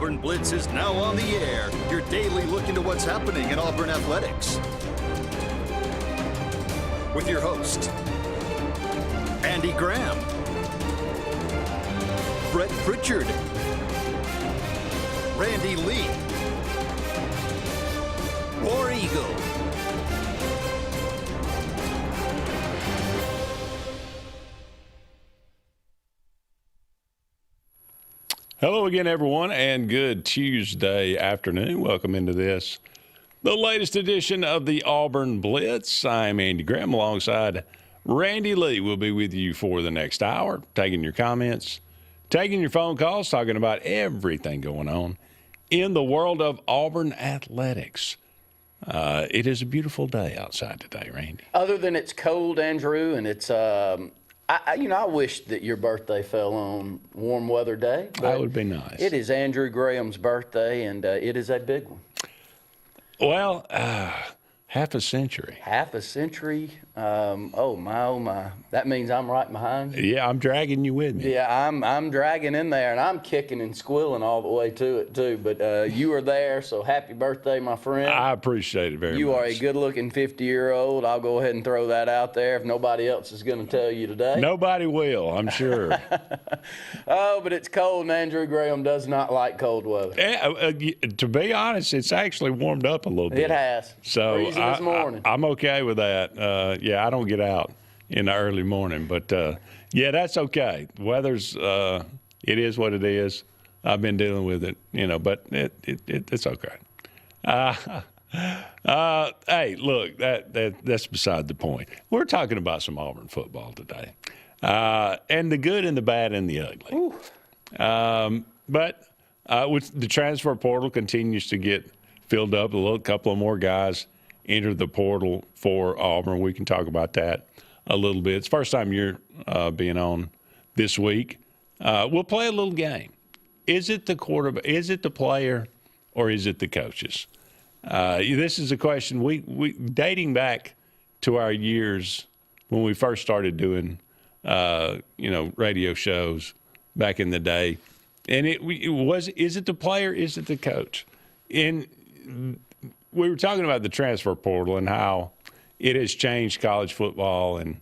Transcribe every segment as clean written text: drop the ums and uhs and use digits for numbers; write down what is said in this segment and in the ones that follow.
Auburn Blitz is now on the air. Your daily look into what's happening in Auburn athletics. With your host, Andy Graham, Brett Pritchard, Randy Lee, War Eagle. Hello again, everyone, and good Tuesday afternoon. Welcome into this, the latest edition of the Auburn Blitz. I'm Andy Graham alongside Randy Lee. We'll be with you for the next hour, taking your comments, taking your phone calls, talking about everything going on in the world of Auburn athletics. It is a beautiful day outside today, Randy. Other than it's cold, Andrew, and it's I wish that your birthday fell on warm weather day. That would be nice. It is Andrew Graham's birthday, and it is a big one. Well, half a century. Half a century. Oh my. That means I'm right behind you. Yeah, I'm dragging you with me. Yeah, I'm dragging in there, and I'm kicking and squealing all the way to it too. But you are there, so happy birthday, my friend. I appreciate it very much. You are a good-looking 50-year-old. I'll go ahead and throw that out there if nobody else is going to tell you today. Nobody will, I'm sure. Oh, but it's cold, and Andrew Graham does not like cold weather. To be honest, it's actually warmed up a little bit. It has. So Freezing this morning. I'm okay with that. Yeah, I don't get out in the early morning, but yeah, that's okay. Weather's it is what it is. I've been dealing with it, but it's okay. Hey, look, that's beside the point. We're talking about some Auburn football today, and the good and the bad and the ugly. But with the transfer portal continues to get filled up, a couple of more guys entered the portal for Auburn. We can talk about that a little bit. It's the first time you're being on this week. We'll play a little game. Is it the quarterback? Is it the player? Or is it the coaches? This is a question we dating back to our years when we first started doing radio shows back in the day. And is it the player? Is it the coach? And we were talking about the transfer portal and how it has changed college football and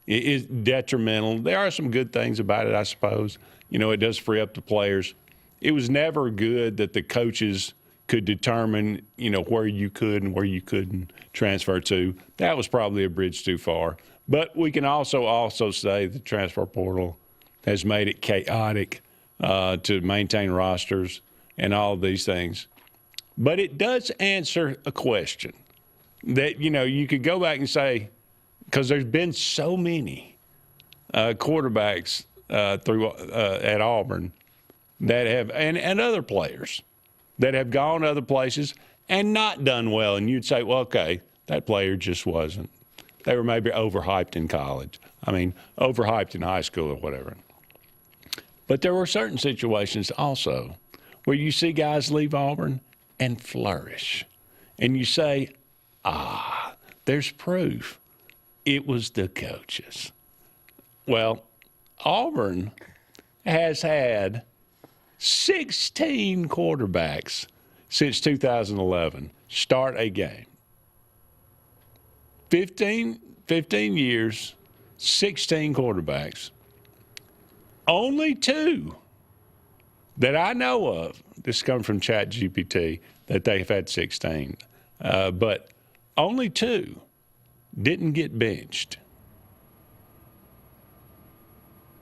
it is detrimental. There are some good things about it, I suppose. It does free up the players. It was never good that the coaches could determine, where you could and where you couldn't transfer to. That was probably a bridge too far. But we can also say the transfer portal has made it chaotic to maintain rosters and all of these things. But it does answer a question that, you could go back and say, because there's been so many quarterbacks at Auburn that have, and other players that have gone other places and not done well. And you'd say, well, okay, that player just wasn't. They were maybe overhyped in college. Overhyped in high school or whatever. But there were certain situations also where you see guys leave Auburn and flourish. And you say, there's proof. It was the coaches. Well, Auburn has had 16 quarterbacks since 2011 start a game. 15 years, 16 quarterbacks. Only 2 that I know of, this comes from ChatGPT, that they've had 16. But only 2 didn't get benched.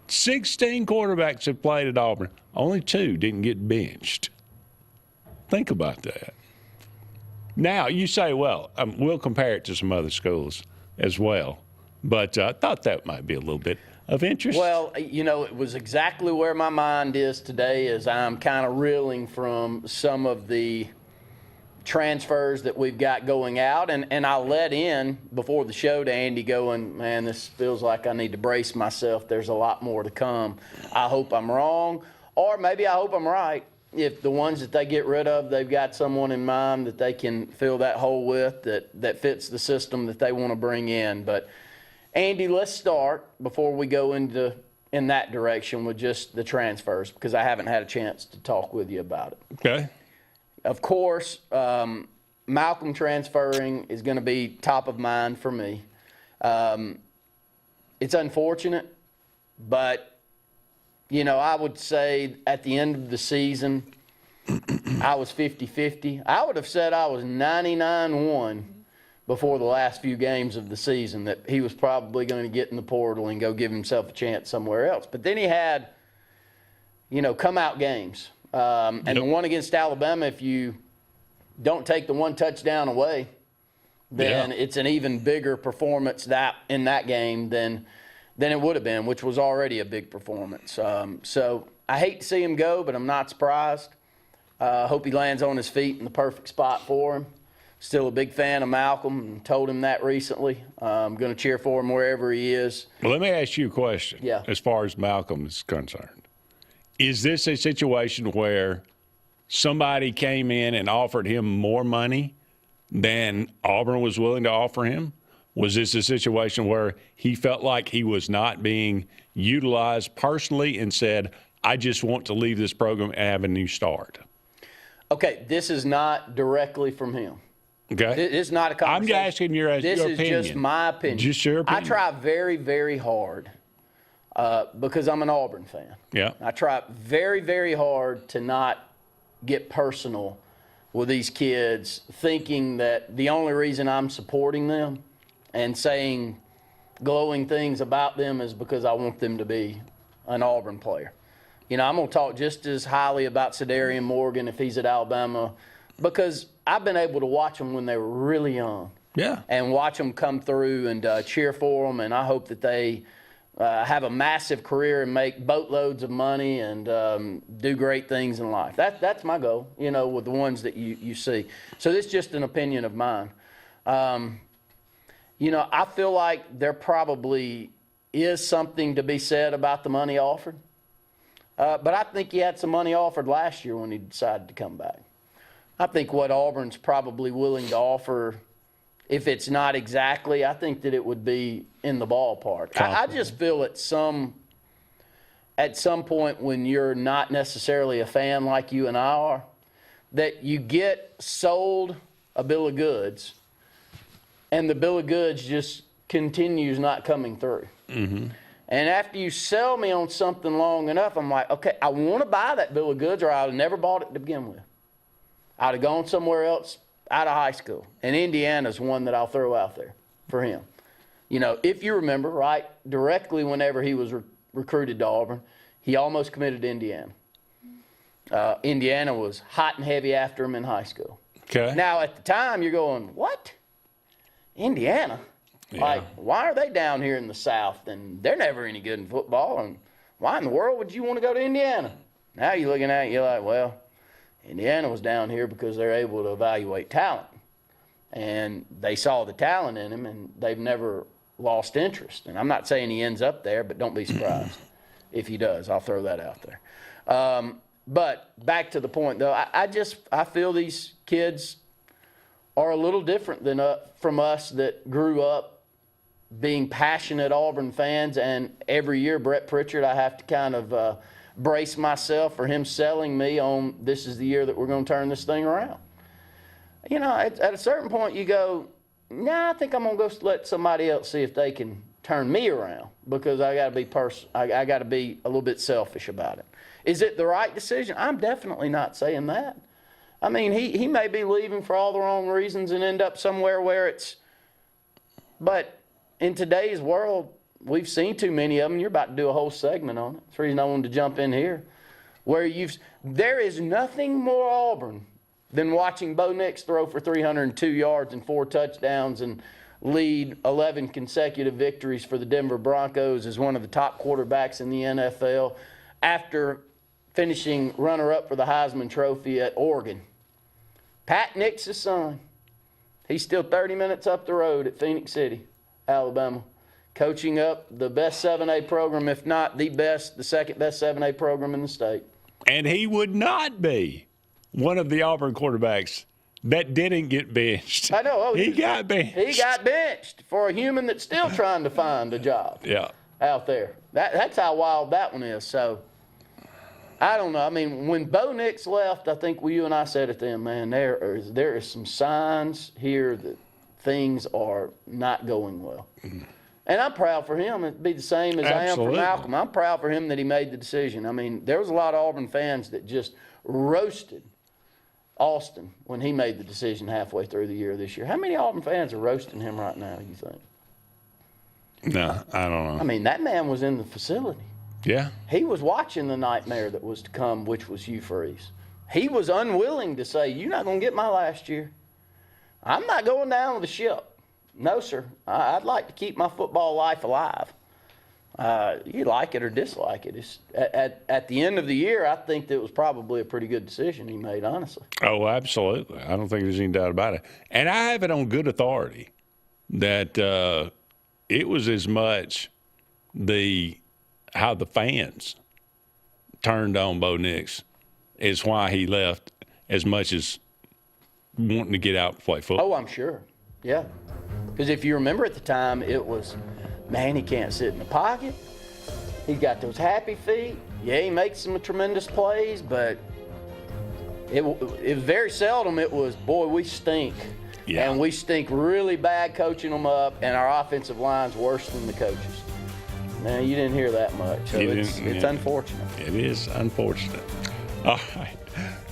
16 quarterbacks have played at Auburn. Only 2 didn't get benched. Think about that. Now, you say, well, we'll compare it to some other schools as well. But I thought that might be a little bit of interest. Well, it was exactly where my mind is today as I'm kind of reeling from some of the transfers that we've got going out. And I let in before the show to Andy going, man, this feels like I need to brace myself. There's a lot more to come. I hope I'm wrong, or maybe I hope I'm right. If the ones that they get rid of, they've got someone in mind that they can fill that hole with that fits the system that they want to bring in. But, Andy, let's start before we go into in that direction with just the transfers because I haven't had a chance to talk with you about it. Okay. Of course, Malcolm transferring is going to be top of mind for me. It's unfortunate, but, I would say at the end of the season, I was 50-50. I would have said I was 99-1 before the last few games of the season that he was probably going to get in the portal and go give himself a chance somewhere else. But then he had, come-out games. And the one against Alabama, if you don't take the one touchdown away, then it's an even bigger performance in that game than it would have been, which was already a big performance. So I hate to see him go, but I'm not surprised. Hope he lands on his feet in the perfect spot for him. Still a big fan of Malcolm and told him that recently. I'm going to cheer for him wherever he is. Well, let me ask you a question. Yeah. As far as Malcolm is concerned, is this a situation where somebody came in and offered him more money than Auburn was willing to offer him? Was this a situation where he felt like he was not being utilized personally and said, I just want to leave this program and have a new start? Okay, this is not directly from him. Okay. It's not a conversation. I'm asking your opinion. This is just my opinion. Just your opinion. I try very, very hard because I'm an Auburn fan. Yeah. I try very, very hard to not get personal with these kids, thinking that the only reason I'm supporting them and saying glowing things about them is because I want them to be an Auburn player. I'm going to talk just as highly about Cedarian Morgan if he's at Alabama because I've been able to watch them when they were really young. Yeah. And watch them come through and cheer for them, and I hope that they have a massive career and make boatloads of money and do great things in life. That's my goal, with the ones that you see. So this is just an opinion of mine. I feel like there probably is something to be said about the money offered. But I think he had some money offered last year when he decided to come back. I think what Auburn's probably willing to offer, if it's not exactly, I think that it would be in the ballpark. I just feel at some point when you're not necessarily a fan like you and I are, that you get sold a bill of goods, and the bill of goods just continues not coming through. Mm-hmm. And after you sell me on something long enough, I'm like, okay, I want to buy that bill of goods or I would have never bought it to begin with. I'd have gone somewhere else out of high school. And Indiana's one that I'll throw out there for him. If you remember, right, directly whenever he was recruited to Auburn, he almost committed to Indiana. Indiana was hot and heavy after him in high school. Okay. Now, at the time, you're going, what? Indiana? Yeah. Like, why are they down here in the South? And they're never any good in football. And why in the world would you want to go to Indiana? Now you're looking at it, you're like, well, Indiana was down here because they're able to evaluate talent. And they saw the talent in him, and they've never lost interest. And I'm not saying he ends up there, but don't be surprised if he does. I'll throw that out there. But back to the point, though, I feel these kids are a little different than from us that grew up being passionate Auburn fans. And every year, Brett Pritchard, I have to kind of brace myself for him selling me on this is the year that we're going to turn this thing around. At a certain point, you go, nah, I think I'm going to go let somebody else see if they can turn me around because I got to be I got to be a little bit selfish about it. Is it the right decision? I'm definitely not saying that. I mean, he may be leaving for all the wrong reasons and end up somewhere where but in today's world, we've seen too many of them. You're about to do a whole segment on it. That's the reason I wanted to jump in here. There is nothing more Auburn than watching Bo Nix throw for 302 yards and 4 touchdowns and lead 11 consecutive victories for the Denver Broncos as one of the top quarterbacks in the NFL after finishing runner-up for the Heisman Trophy at Oregon. Pat Nix's son. He's still 30 minutes up the road at Phoenix City, Alabama, coaching up the best 7A program, if not the second best 7A program in the state. And he would not be one of the Auburn quarterbacks that didn't get benched. I know. He got benched. He got benched for a human that's still trying to find a job. Yeah. out there. That's how wild that one is. So, I don't know. I mean, when Bo Nix left, I think you and I said it then, man, there is some signs here that things are not going well. Mm-hmm. And I'm proud for him. It'd be the same as Absolutely. I am for Malcolm. I'm proud for him that he made the decision. I mean, there was a lot of Auburn fans that just roasted Austin when he made the decision halfway through the year this year. How many Auburn fans are roasting him right now, you think? No, I don't know. I mean, that man was in the facility. Yeah. He was watching the nightmare that was to come, which was Hugh Freeze. He was unwilling to say, you're not going to get my last year. I'm not going down with the ship. No, sir. I'd like to keep my football life alive. You like it or dislike it. It's, at the end of the year, I think that it was probably a pretty good decision he made, honestly. Oh, absolutely. I don't think there's any doubt about it. And I have it on good authority that it was as much how the fans turned on Bo Nix is why he left as much as wanting to get out and play football. Oh, I'm sure. Yeah. Because if you remember at the time, it was, man, he can't sit in the pocket. He's got those happy feet. Yeah, he makes some tremendous plays, but it was very seldom it was, boy, we stink. Yeah. And we stink really bad coaching them up, and our offensive line's worse than the coaches. Man, you didn't hear that much. So it's unfortunate. It is unfortunate. All right.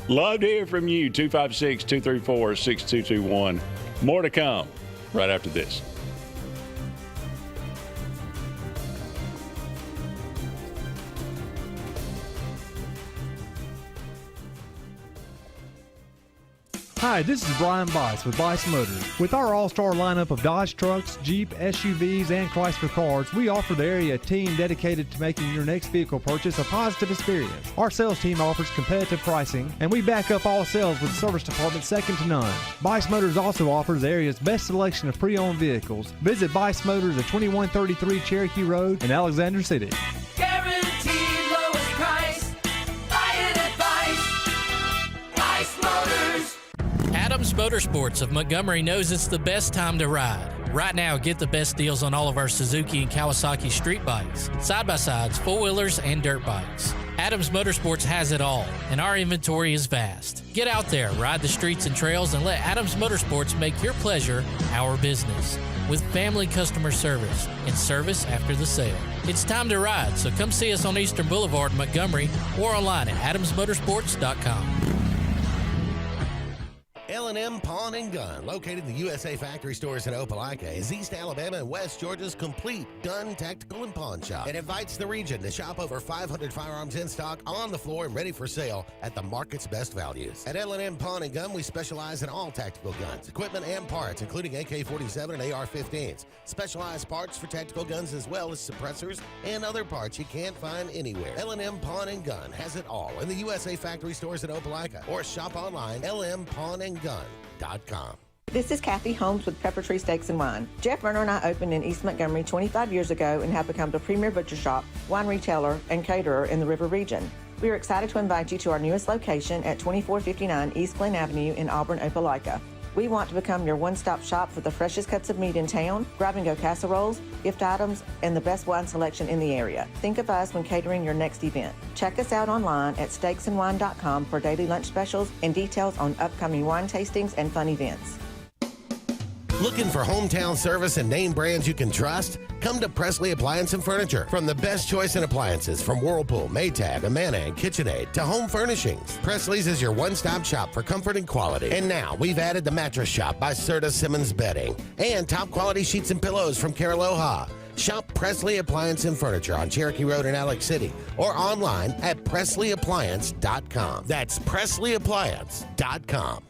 Love to hear from you. 256-234-6221. More to come right after this. Hi, this is Brian Bice with Bice Motors. With our all-star lineup of Dodge trucks, Jeep, SUVs, and Chrysler cars, we offer the area a team dedicated to making your next vehicle purchase a positive experience. Our sales team offers competitive pricing, and we back up all sales with service department second to none. Bice Motors also offers the area's best selection of pre-owned vehicles. Visit Bice Motors at 2133 Cherokee Road in Alexander City. Guaranteed lowest price. Buy it at Bice Motors. Adams Motorsports of Montgomery knows it's the best time to ride. Right now, get the best deals on all of our Suzuki and Kawasaki street bikes, side-by-sides, four-wheelers, and dirt bikes. Adams Motorsports has it all, and our inventory is vast. Get out there, ride the streets and trails, and let Adams Motorsports make your pleasure our business. With family customer service and service after the sale. It's time to ride, so come see us on Eastern Boulevard in Montgomery or online at adamsmotorsports.com. L&M Pawn & Gun, located in the USA Factory Stores in Opelika, is East Alabama and West Georgia's complete gun, tactical, and pawn shop. It invites the region to shop over 500 firearms in stock, on the floor, and ready for sale at the market's best values. At L&M Pawn & Gun, we specialize in all tactical guns, equipment, and parts, including AK-47 and AR-15s. Specialized parts for tactical guns as well as suppressors and other parts you can't find anywhere. L&M Pawn & Gun has it all in the USA Factory Stores in Opelika, or shop online, lmpawnandgun.com. This is Kathy Holmes with Pepper Tree Steaks and Wine. Jeff Verner and I opened in East Montgomery 25 years ago and have become the premier butcher shop, wine retailer, and caterer in the River region. We are excited to invite you to our newest location at 2459 East Glen Avenue in Auburn, Opelika. We want to become your one-stop shop for the freshest cuts of meat in town, grab-and-go casseroles, gift items, and the best wine selection in the area. Think of us when catering your next event. Check us out online at steaksandwine.com for daily lunch specials and details on upcoming wine tastings and fun events. Looking for hometown service and name brands you can trust? Come to Presley Appliance and Furniture. From the best choice in appliances from Whirlpool, Maytag, Amana, and KitchenAid to home furnishings, Presley's is your one-stop shop for comfort and quality. And now we've added the Mattress Shop by Serta Simmons Bedding and top quality sheets and pillows from Caraloha. Shop Presley Appliance and Furniture on Cherokee Road in Alex City or online at PresleyAppliance.com. That's PresleyAppliance.com.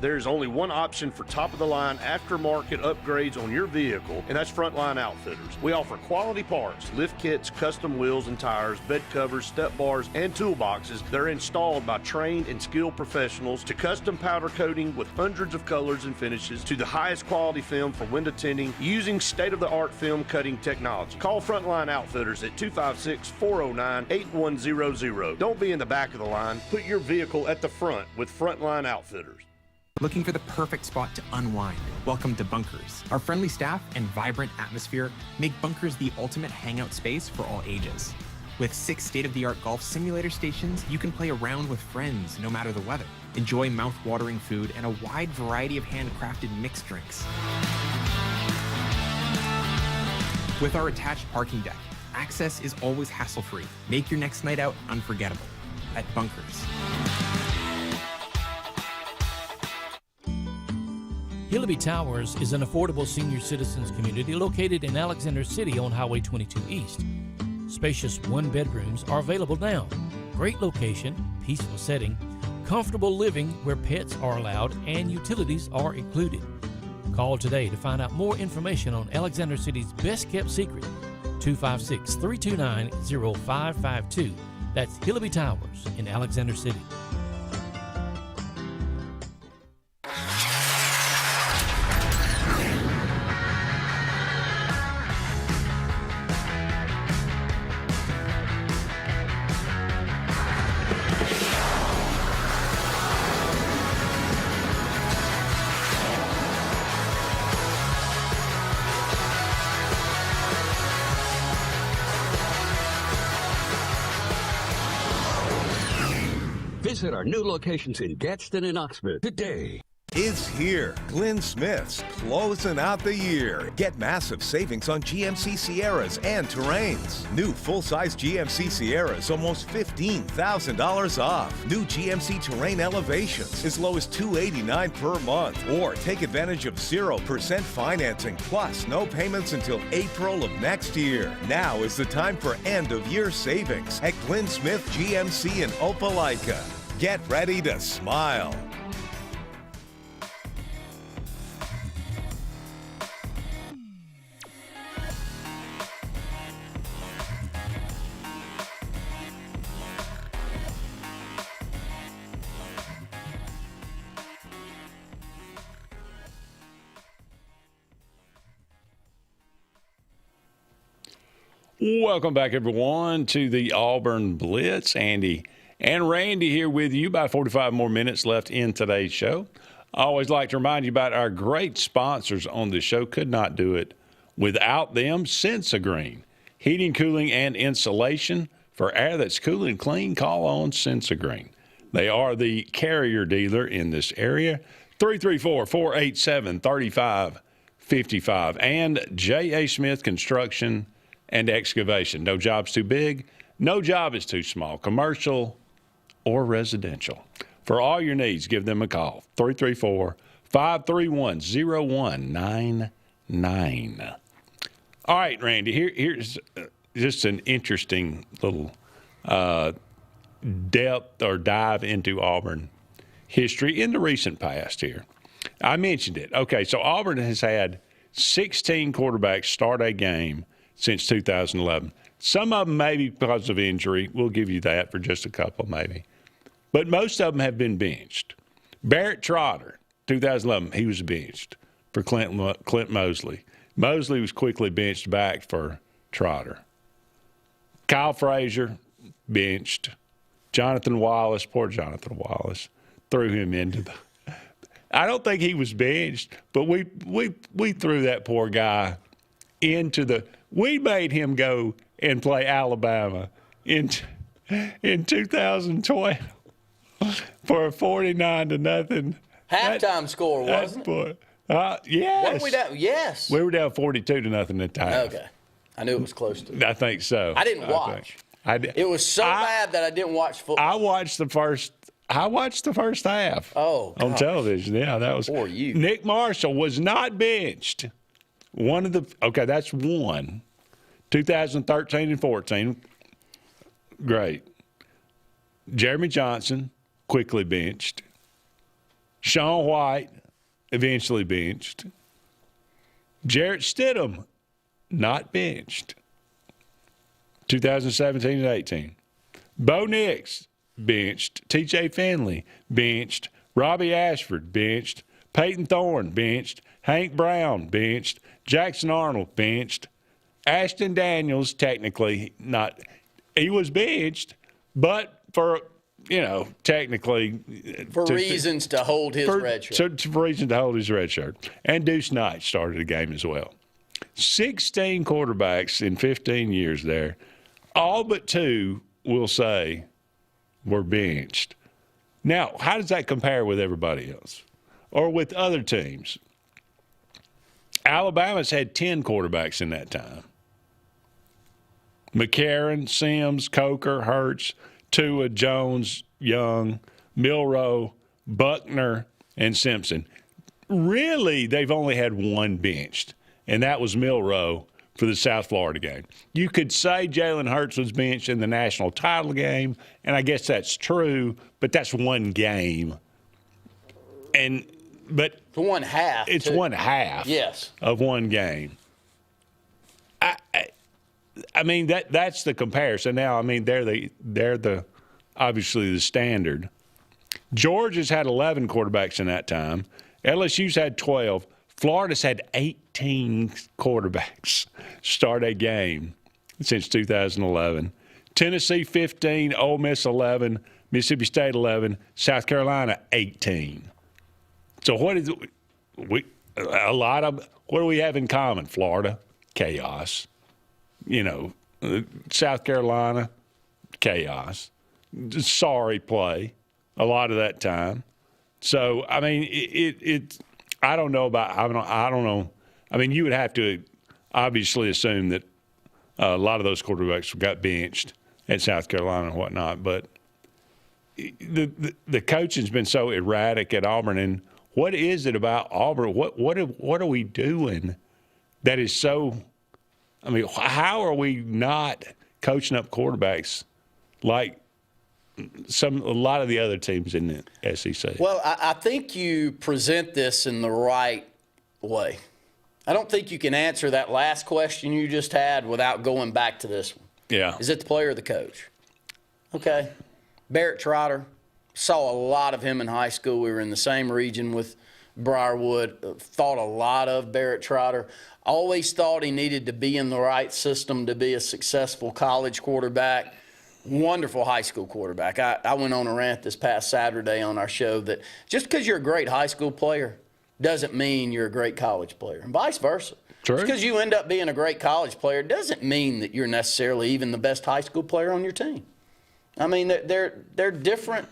There's only one option for top-of-the-line aftermarket upgrades on your vehicle, and that's Frontline Outfitters. We offer quality parts, lift kits, custom wheels and tires, bed covers, step bars, and toolboxes that are installed by trained and skilled professionals, to custom powder coating with hundreds of colors and finishes, to the highest quality film for window tinting using state-of-the-art film cutting technology. Call Frontline Outfitters at 256-409-8100. Don't be in the back of the line. Put your vehicle at the front with Frontline Outfitters. Looking for the perfect spot to unwind? Welcome to Bunkers. Our friendly staff and vibrant atmosphere make Bunkers the ultimate hangout space for all ages. With 6 state-of-the-art golf simulator stations, you can play around with friends no matter the weather. Enjoy mouth-watering food and a wide variety of handcrafted mixed drinks. With our attached parking deck, access is always hassle-free. Make your next night out unforgettable at Bunkers. Hillaby Towers is an affordable senior citizens community located in Alexander City on Highway 22 East. Spacious one-bedrooms are available now. Great location, peaceful setting, comfortable living where pets are allowed and utilities are included. Call today to find out more information on Alexander City's best-kept secret, 256-329-0552. That's Hillaby Towers in Alexander City. Visit our new locations in Gadsden and Oxford today. Is here. Glenn Smith's closing out the year. Get massive savings on GMC Sierras and Terrains. New full-size GMC Sierras, almost $15,000 off. New GMC Terrain Elevations, as low as $289 per month. Or take advantage of 0% financing, plus no payments until April of next year. Now is the time for end-of-year savings at Glenn Smith GMC in Opelika. Get ready to smile. Welcome back, everyone, to the Auburn Blitz. Andy and Randy here with you. About 45 more minutes left in today's show. I always like to remind you about our great sponsors on the show. Could not do it without them. Sensagreen, heating, cooling, and insulation for air that's cool and clean. Call on Sensagreen. They are the carrier dealer in this area. 334-487-3555. And J.A. Smith Construction and Excavation. No job's too big. No job is too small. Commercial or residential. For all your needs, give them a call. 334-531-0199. All right, Randy, here's just an interesting little depth or dive into Auburn history in the recent past here. I mentioned it. Okay, so Auburn has had 16 quarterbacks start a game since 2011. Some of them maybe because of injury. We'll give you that for just a couple maybe. But most of them have been benched. Barrett Trotter, 2011, he was benched for Clint Mosley. Mosley was quickly benched back for Trotter. Kyle Frazier, benched. Jonathan Wallace, poor Jonathan Wallace, threw him into the – I don't think he was benched, but we threw that poor guy into the – we made him go and play Alabama in 2012 for a 49-0 halftime score, wasn't it? What Yes. were we down? Yes. We were down 42-0 at the time. Okay. I knew it was close to. I think so. I didn't watch. It was so bad that I didn't watch football. I watched the first half. Oh, on television. Yeah, that was. For you. Nick Marshall was not benched. That's one. 2013 and 14, great. Jeremy Johnson, quickly benched. Sean White, eventually benched. Jarrett Stidham, not benched. 2017 and 18. Bo Nix, benched. T.J. Finley, benched. Robbie Ashford, benched. Peyton Thorne, benched. Hank Brown, benched. Jackson Arnold, benched. Ashton Daniels, technically not. He was benched, but for technically. For reasons to hold his red shirt. For reasons to hold his red shirt. And Deuce Knight started the game as well. 16 quarterbacks in 15 years there. All but 2, we'll say, were benched. Now, how does that compare with everybody else or with other teams? Alabama's had 10 quarterbacks in that time. McCarron, Sims, Coker, Hurts, Tua, Jones, Young, Milroe, Buckner, and Simpson. Really, they've only had one benched, and that was Milroe for the South Florida game. You could say Jalen Hurts was benched in the national title game, and I guess that's true, but that's one game. But it's one half. It's too. One half. Yes. Of one game. I mean that's the comparison. Now, I mean they're the obviously the standard. Georgia's had 11 quarterbacks in that time. LSU's had 12. Florida's had 18 quarterbacks start a game since 2011. Tennessee 15, Ole Miss 11, Mississippi State 11, South Carolina 18. So what do we have in common? Florida, chaos. South Carolina, chaos. Sorry play a lot of that time. So I mean, I don't know about. I don't know. I mean, you would have to obviously assume that a lot of those quarterbacks got benched at South Carolina and whatnot. But the coaching's been so erratic at Auburn. And what is it about Auburn? What are we doing that is so? I mean, how are we not coaching up quarterbacks like a lot of the other teams in the SEC? Well, I think you present this in the right way. I don't think you can answer that last question you just had without going back to this one. Yeah. Is it the player or the coach? Okay. Barrett Trotter, saw a lot of him in high school. We were in the same region with Briarwood. Thought a lot of Barrett Trotter. Always thought he needed to be in the right system to be a successful college quarterback. Wonderful high school quarterback. I went on a rant this past Saturday on our show that just because you're a great high school player doesn't mean you're a great college player, and vice versa. True. Just because you end up being a great college player doesn't mean that you're necessarily even the best high school player on your team. I mean, they're different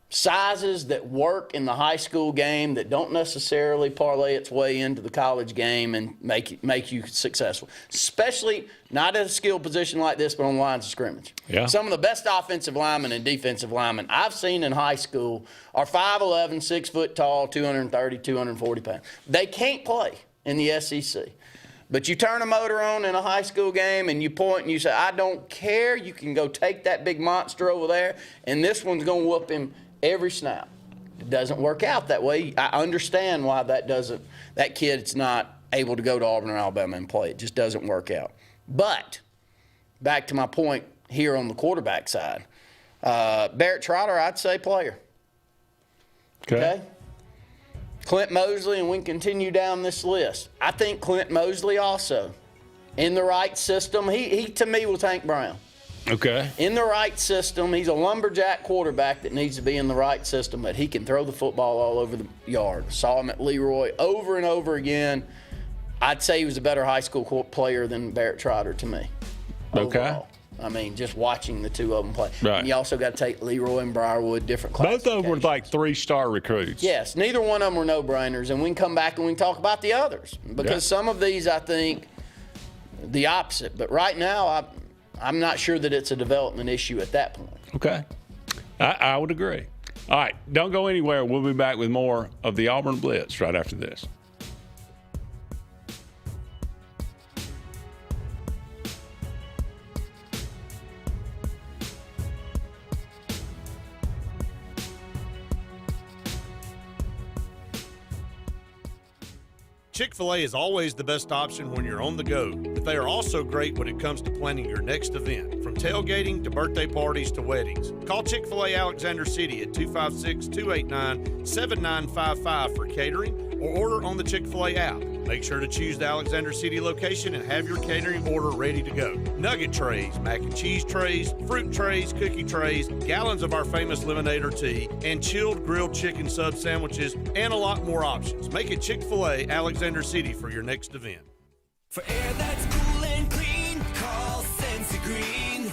sizes that work in the high school game that don't necessarily parlay its way into the college game and make you successful, especially not at a skill position like this, but on lines of scrimmage. Yeah. Some of the best offensive linemen and defensive linemen I've seen in high school are 5'11", 6 foot tall, 230, 240 pounds. They can't play in the SEC. But you turn a motor on in a high school game and you point and you say, I don't care. You can go take that big monster over there, and this one's going to whoop him every snap. It doesn't work out that way. I understand why that kid's not able to go to Auburn or Alabama and play. It just doesn't work out. But back to my point here on the quarterback side, Barrett Trotter, I'd say player. Okay? Clint Mosley, and we can continue down this list. I think Clint Mosley also, in the right system, he to me was Hank Brown. Okay. In the right system, he's a lumberjack quarterback that needs to be in the right system, but he can throw the football all over the yard. Saw him at Leroy over and over again. I'd say he was a better high school player than Barrett Trotter to me. Overall. I mean, just watching the two of them play. Right. And you also got to take Leroy and Briarwood, different classes. Both of them were like 3-star recruits. Yes, neither one of them were no-brainers, and we can come back and we can talk about the others because some of these I think the opposite. But right now, I'm not sure that it's a development issue at that point. Okay. I would agree. All right, don't go anywhere. We'll be back with more of the Auburn Blitz right after this. Chick-fil-A is always the best option when you're on the go, but they are also great when it comes to planning your next event. From tailgating to birthday parties to weddings. Call Chick-fil-A Alexander City at 256-289-7955 for catering or order on the Chick-fil-A app. Make sure to choose the Alexander City location and have your catering order ready to go. Nugget trays, mac and cheese trays, fruit trays, cookie trays, gallons of our famous lemonade or tea, and chilled grilled chicken sub sandwiches, and a lot more options. Make it Chick-fil-A Alexander City for your next event. For air that's cool and clean, call Sensi Green.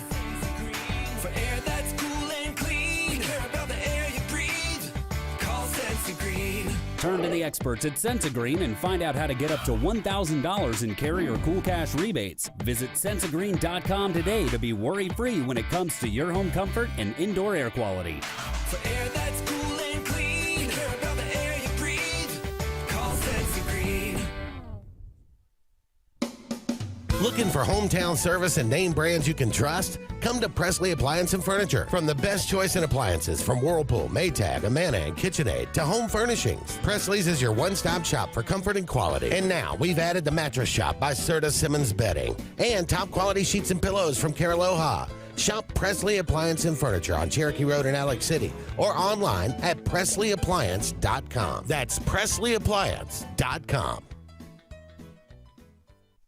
For air that's cool and clean, we care about the air you breathe. Call Sensi Green. Turn to the experts at Sensigreen and find out how to get up to $1,000 in carry or cool cash rebates. Visit sensigreen.com today to be worry-free when it comes to your home comfort and indoor air quality. For air that's cool and clean, we care about the air you breathe. Call Sensi Green. Looking for hometown service and name brands you can trust? Come to Presley Appliance and Furniture. From the best choice in appliances from Whirlpool, Maytag, Amana, and KitchenAid to home furnishings, Presley's is your one-stop shop for comfort and quality. And now we've added the Mattress Shop by Serta Simmons Bedding and top quality sheets and pillows from Caraloha. Shop Presley Appliance and Furniture on Cherokee Road in Alex City or online at PresleyAppliance.com. That's PresleyAppliance.com.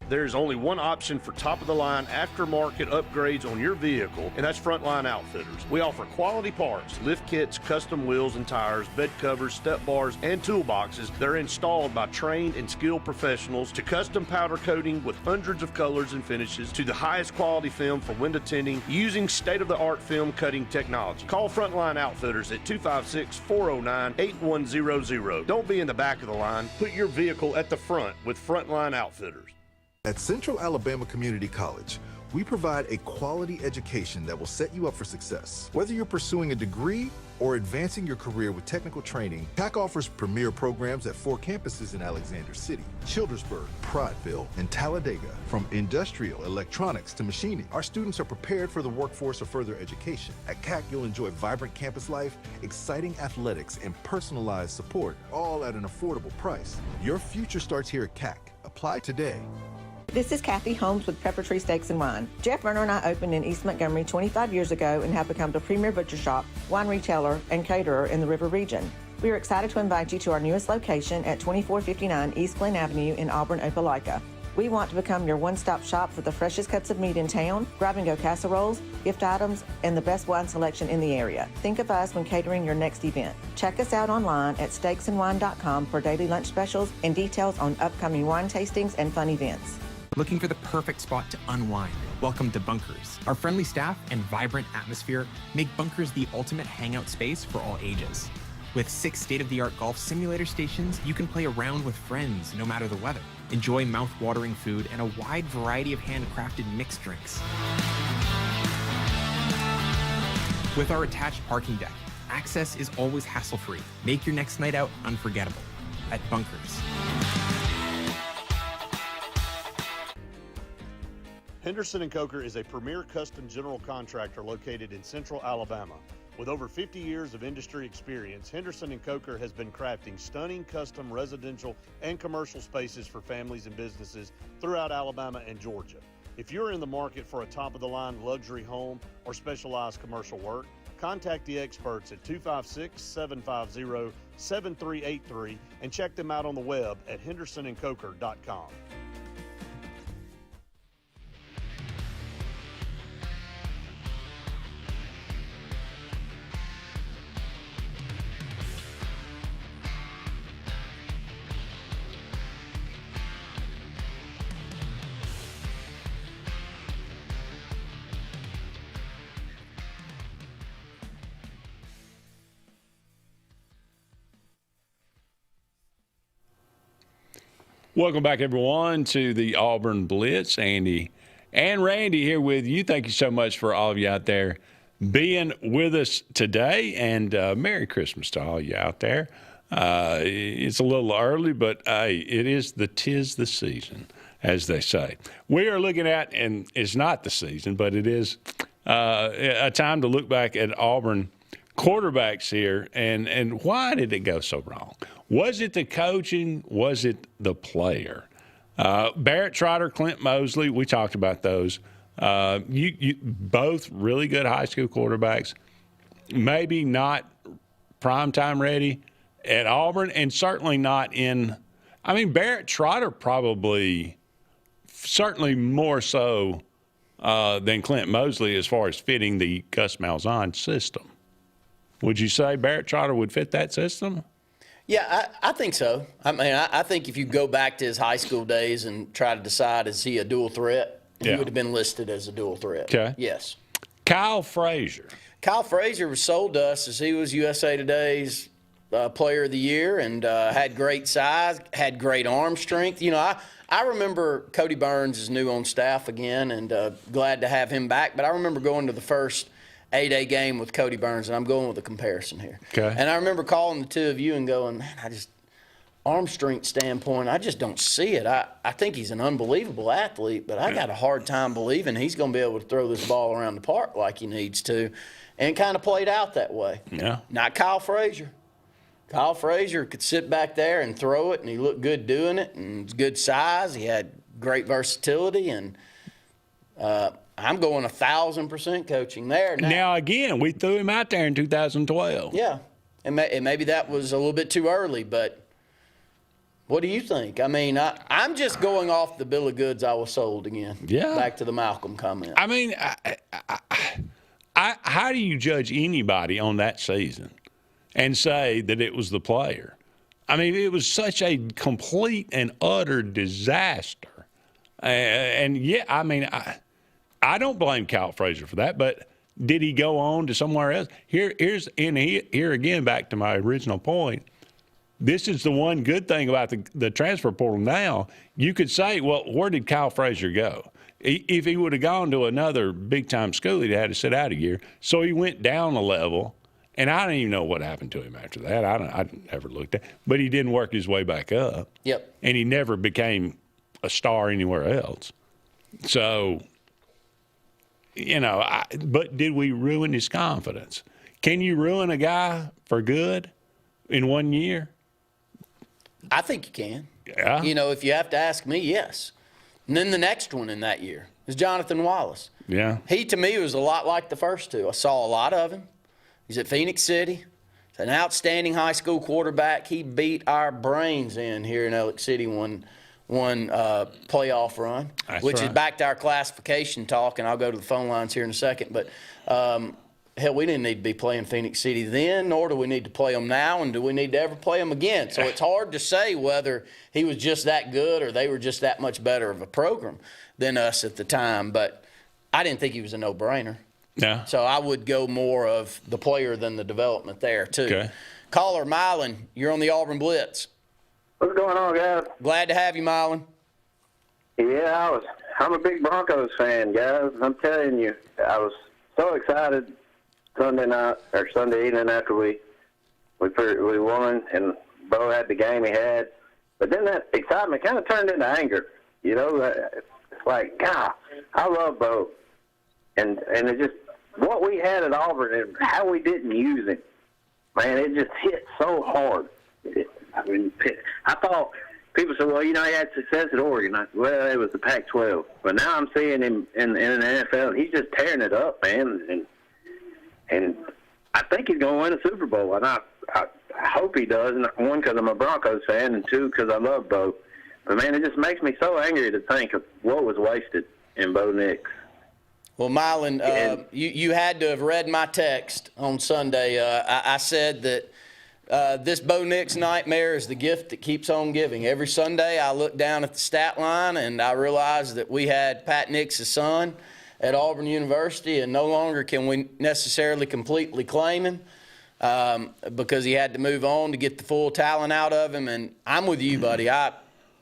There's only one option for top-of-the-line aftermarket upgrades on your vehicle, and that's Frontline Outfitters. We offer quality parts, lift kits, custom wheels and tires, bed covers, step bars, and toolboxes that are installed by trained and skilled professionals, to custom powder coating with hundreds of colors and finishes, to the highest quality film for window tinting using state-of-the-art film cutting technology. Call Frontline Outfitters at 256-409-8100. Don't be in the back of the line. Put your vehicle at the front with Frontline Outfitters. At Central Alabama Community College, we provide a quality education that will set you up for success. Whether you're pursuing a degree or advancing your career with technical training, CAC offers premier programs at 4 campuses in Alexander City, Childersburg, Prattville, and Talladega. From industrial, electronics to machining, our students are prepared for the workforce or further education. At CAC, you'll enjoy vibrant campus life, exciting athletics, and personalized support, all at an affordable price. Your future starts here at CAC. Apply today. This is Kathy Holmes with Pepper Tree Steaks and Wine. Jeff Verner and I opened in East Montgomery 25 years ago and have become the premier butcher shop, wine retailer, and caterer in the River region. We are excited to invite you to our newest location at 2459 East Glen Avenue in Auburn, Opelika. We want to become your one-stop shop for the freshest cuts of meat in town, grab-and-go casseroles, gift items, and the best wine selection in the area. Think of us when catering your next event. Check us out online at steaksandwine.com for daily lunch specials and details on upcoming wine tastings and fun events. Looking for the perfect spot to unwind? Welcome to Bunkers. Our friendly staff and vibrant atmosphere make Bunkers the ultimate hangout space for all ages. With 6 state-of-the-art golf simulator stations, you can play around with friends no matter the weather. Enjoy mouth-watering food and a wide variety of handcrafted mixed drinks. With our attached parking deck, access is always hassle-free. Make your next night out unforgettable at Bunkers. Henderson & Coker is a premier custom general contractor located in Central Alabama. With over 50 years of industry experience, Henderson & Coker has been crafting stunning custom residential and commercial spaces for families and businesses throughout Alabama and Georgia. If you're in the market for a top-of-the-line luxury home or specialized commercial work, contact the experts at 256-750-7383 and check them out on the web at hendersonandcoker.com. Welcome back, everyone, to the Auburn Blitz. Andy and Randy here with you. Thank you so much for all of you out there being with us today, and Merry Christmas to all you out there. It's a little early, but it is tis the season, as they say. We are looking at, and it's not the season, but it is a time to look back at Auburn quarterbacks here, and why did it go so wrong? Was it the coaching? Was it the player? Barrett Trotter, Clint Mosley, we talked about those. You both really good high school quarterbacks, maybe not primetime ready at Auburn, and certainly not in I mean, Barrett Trotter probably, certainly more so than Clint Mosley as far as fitting the Gus Malzahn system. Would you say Barrett Trotter would fit that system? Yeah, I think so. I mean, I think if you go back to his high school days and try to decide, is he a dual threat, he would have been listed as a dual threat. Okay. Yes. Kyle Frazier. Kyle Frazier was sold to us as he was USA Today's Player of the Year and had great size, had great arm strength. You know, I remember Cody Burns is new on staff again and glad to have him back. But I remember going to the first A-Day game with Cody Burns, and I'm going with a comparison here. Okay. And I remember calling the two of you and going, man, arm strength standpoint, I just don't see it. I think he's an unbelievable athlete, but I got a hard time believing he's going to be able to throw this ball around the park like he needs to. And kind of played out that way. Yeah. Not Kyle Frazier. Kyle Frazier could sit back there and throw it, and he looked good doing it, and it's good size. He had great versatility, and I'm going 1,000% coaching there. Now, again, we threw him out there in 2012. Yeah, and maybe that was a little bit too early, but what do you think? I mean, I'm just going off the bill of goods I was sold again. Yeah. Back to the Malcolm comment. I mean, how do you judge anybody on that season and say that it was the player? I mean, it was such a complete and utter disaster. And yeah, I mean, I don't blame Kyle Frazier for that, but did he go on to somewhere else? Here again, back to my original point. This is the one good thing about the transfer portal now. You could say, well, where did Kyle Frazier go? If he would have gone to another big-time school, he'd had to sit out a year. So he went down a level, and I don't even know what happened to him after that. I never looked at it. But he didn't work his way back up. Yep. And he never became a star anywhere else. So, you know, but did we ruin his confidence? Can you ruin a guy for good in 1 year? I think you can. Yeah. You know, if you have to ask me, yes. And then the next one in that year is Jonathan Wallace. Yeah. He, to me, was a lot like the first two. I saw a lot of him. He's at Phoenix City. He's an outstanding high school quarterback. He beat our brains in here in Elliott City one playoff run, which is back to our classification talk, and I'll go to the phone lines here in a second. But, hell, we didn't need to be playing Phoenix City then, nor do we need to play them now, and do we need to ever play them again? So it's hard to say whether he was just that good or they were just that much better of a program than us at the time. But I didn't think he was a no-brainer. Yeah. So I would go more of the player than the development there, too. Okay. Caller Mylan, you're on the Auburn Blitz. What's going on, guys? Glad to have you, Mylan. Yeah, I'm a big Broncos fan, guys. I'm telling you, I was so excited Sunday evening after we won and Bo had the game he had. But then that excitement kind of turned into anger. You know, it's like, God, I love Bo. And it just, what we had at Auburn and how we didn't use him, man, it just hit so hard. I thought people said, well, you know, he had success at Oregon. Well, it was the Pac-12. But now I'm seeing him in the NFL, and he's just tearing it up, man. And I think he's going to win a Super Bowl. And I hope he does. And one, because I'm a Broncos fan, and two, because I love Bo. But, man, it just makes me so angry to think of what was wasted in Bo Nix. Well, Mylan, you had to have read my text on Sunday. I said that this Bo Nix nightmare is the gift that keeps on giving. Every Sunday I look down at the stat line and I realize that we had Pat Nix's son at Auburn University, and no longer can we necessarily completely claim him because he had to move on to get the full talent out of him. And I'm with you, buddy. I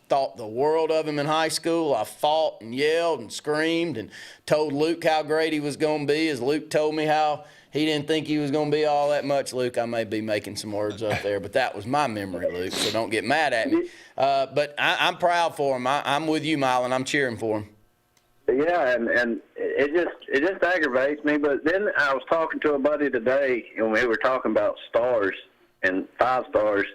thought the world of him in high school. I fought and yelled and screamed and told Luke how great he was going to be, as Luke told me how he didn't think he was going to be all that much. Luke, I may be making some words up there, but that was my memory, Luke, so don't get mad at me. But I'm proud for him. I'm with you, Mylan. I'm cheering for him. Yeah, and it just aggravates me. But then I was talking to a buddy today, and we were talking about stars and 5 stars.